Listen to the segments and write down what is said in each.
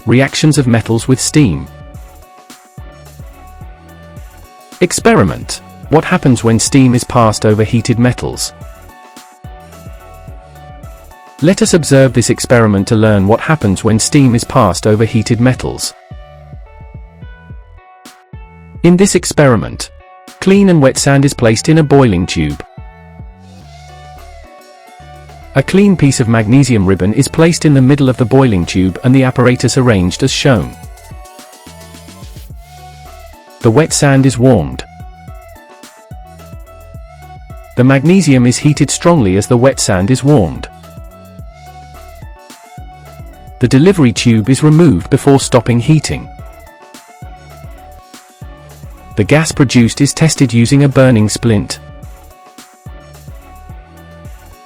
Reactions of metals with steam. Experiment. What happens when steam is passed over heated metals? Let us observe this experiment to learn what happens when steam is passed over heated metals. In this experiment, clean and wet sand is placed in a boiling tube. A clean piece of magnesium ribbon is placed in the middle of the boiling tube and the apparatus arranged as shown. The wet sand is warmed. The magnesium is heated strongly as the wet sand is warmed. The delivery tube is removed before stopping heating. The gas produced is tested using a burning splint.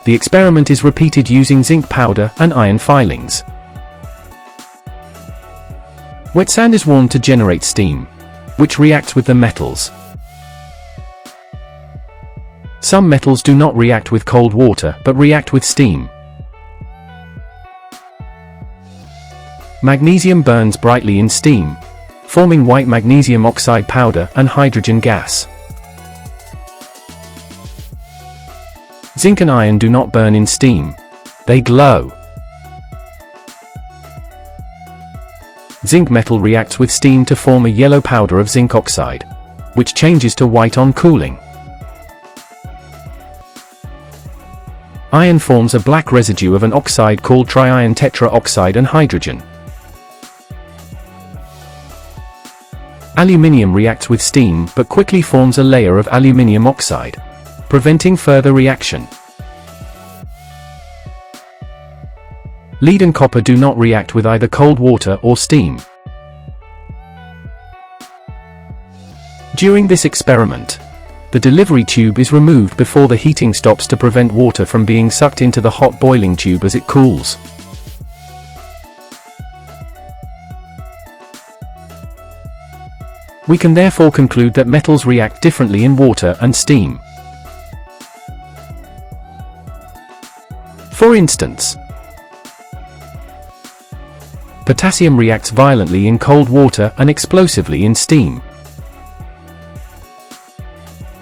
The experiment is repeated using zinc powder and iron filings. Wet sand is warmed to generate steam, which reacts with the metals. Some metals do not react with cold water but react with steam. Magnesium burns brightly in steam, forming white magnesium oxide powder and hydrogen gas. Zinc and iron do not burn in steam. They glow. Zinc metal reacts with steam to form a yellow powder of zinc oxide, which changes to white on cooling. Iron forms a black residue of an oxide called triiron tetraoxide and hydrogen. Aluminium reacts with steam but quickly forms a layer of aluminium oxide, preventing further reaction. Lead and copper do not react with either cold water or steam. During this experiment, the delivery tube is removed before the heating stops to prevent water from being sucked into the hot boiling tube as it cools. We can therefore conclude that metals react differently in water and steam. For instance, potassium reacts violently in cold water and explosively in steam.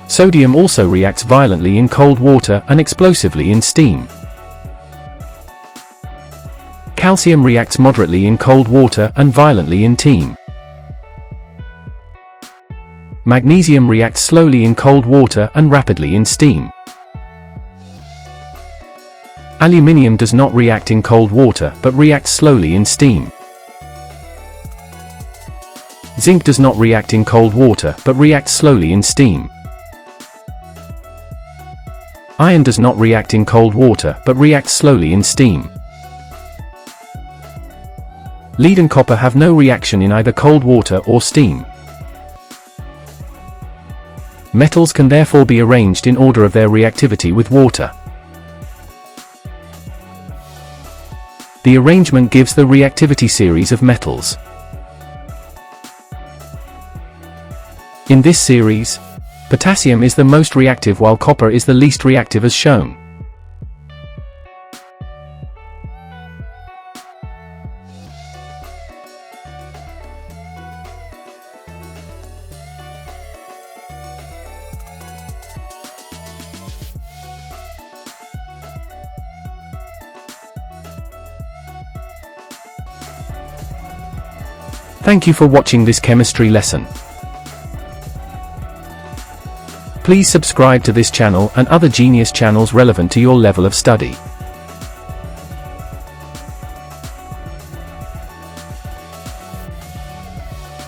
Sodium also reacts violently in cold water and explosively in steam. Calcium reacts moderately in cold water and violently in steam. Magnesium reacts slowly in cold water and rapidly in steam. Aluminium does not react in cold water but reacts slowly in steam. Zinc does not react in cold water but reacts slowly in steam. Iron does not react in cold water but reacts slowly in steam. Lead and copper have no reaction in either cold water or steam. Metals can therefore be arranged in order of their reactivity with water. The arrangement gives the reactivity series of metals. In this series, potassium is the most reactive while copper is the least reactive as shown. Thank you for watching this chemistry lesson. Please subscribe to this channel and other Genius channels relevant to your level of study.